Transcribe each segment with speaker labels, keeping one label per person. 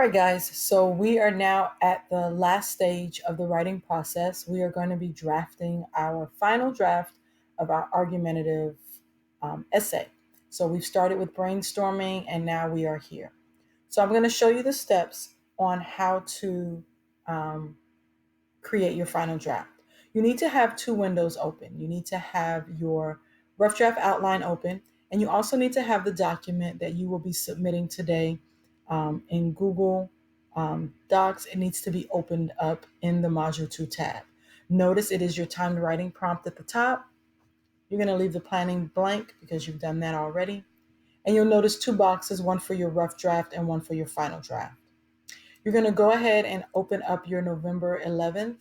Speaker 1: right, guys. So we are now at the last stage of the writing process. We are going to be drafting our final draft of our argumentative essay. So we've started with brainstorming and now we are here. So I'm going to show you the steps on how to um, create your final draft. You need to have two windows open. You need to have your rough draft outline open, and you also need to have the document that you will be submitting today in Google Docs. It needs to be opened up in the Module 2 tab. Notice it is your timed writing prompt at the top. You're going to leave the planning blank because you've done that already. And you'll notice two boxes, one for your rough draft and one for your final draft. You're going to go ahead and open up your November 11th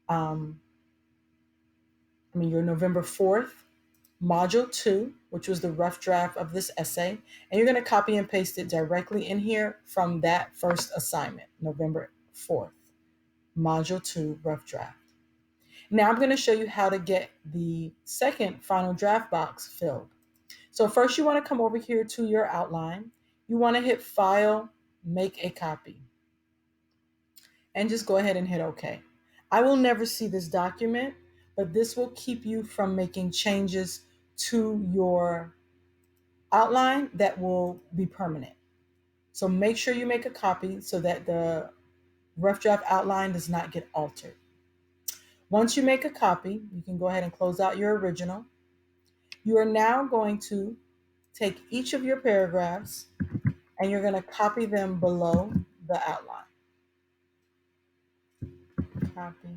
Speaker 1: um, your November 4th, Module 2, which was the rough draft of this essay. And you're going to copy and paste it directly in here from that first assignment, November 4th, Module 2, rough draft. Now I'm going to show you how to get the second final draft box filled. So first you want to come over here to your outline. You want to hit File, Make a Copy, and just go ahead and hit OK. I will never see this document, but this will keep you from making changes to your outline that will be permanent. So make sure you make a copy so that the rough draft outline does not get altered. Once you make a copy, you can go ahead and close out your original. You are now going to take each of your paragraphs and you're going to copy them below the outline. Copy.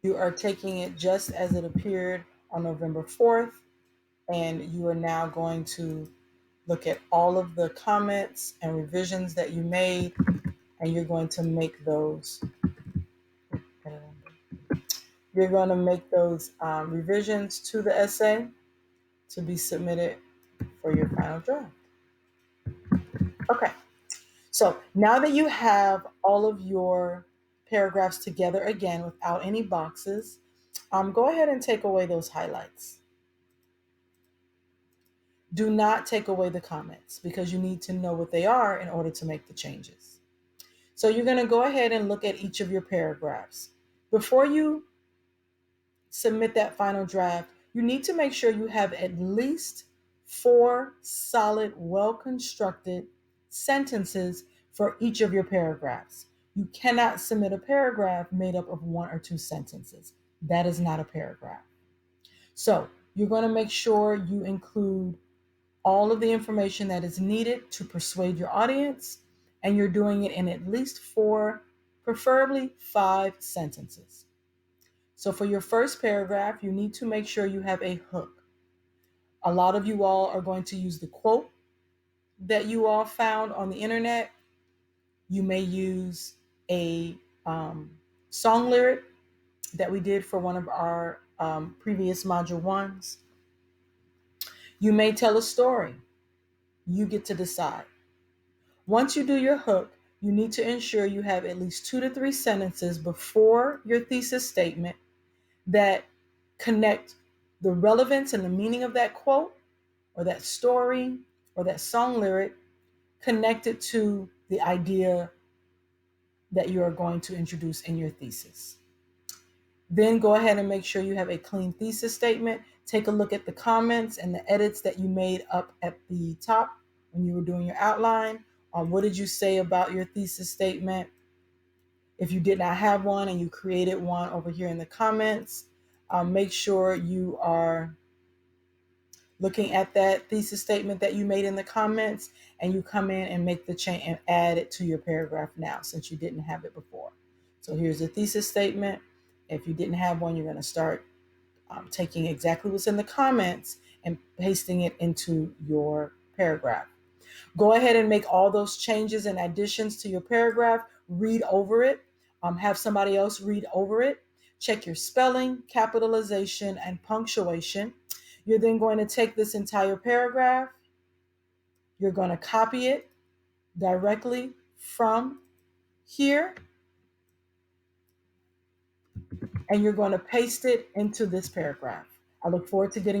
Speaker 1: You are taking it just as it appeared on November 4th, and you are now going to look at all of the comments and revisions that you made, and you're going to make those. You're going to make those revisions to the essay to be submitted for your final draft. Okay, so now that you have all of your paragraphs together again without any boxes, go ahead and take away those highlights. Do not take away the comments because you need to know what they are in order to make the changes. So you're going to go ahead and look at each of your paragraphs. Before you submit that final draft, you need to make sure you have at least 4 solid, well-constructed sentences for each of your paragraphs. You cannot submit a paragraph made up of 1 or 2 sentences. That is not a paragraph. So you're going to make sure you include all of the information that is needed to persuade your audience, and you're doing it in at least 4, preferably 5 sentences. So for your first paragraph, you need to make sure you have a hook. A lot of you all are going to use the quote that you all found on the internet. You may use a song lyric that we did for one of our previous module ones. You may tell a story. You get to decide. Once you do your hook, you need to ensure you have at least 2 to 3 sentences before your thesis statement that connect the relevance and the meaning of that quote or that story or that song lyric connected to the idea that you are going to introduce in your thesis. Then go ahead and make sure you have a clean thesis statement. Take a look at the comments and the edits that you made up at the top when you were doing your outline. What did you say about your thesis statement? If you did not have one and you created one over here in the comments, make sure you are looking at that thesis statement that you made in the comments and you come in and make the change and add it to your paragraph now since you didn't have it before. So here's the thesis statement. If you didn't have one, you're going to start taking exactly what's in the comments and pasting it into your paragraph. Go ahead and make all those changes and additions to your paragraph. Read over it. Have somebody else read over it. Check your spelling, capitalization, and punctuation. You're then going to take this entire paragraph. You're going to copy it directly from here. And you're going to paste it into this paragraph. I look forward to getting your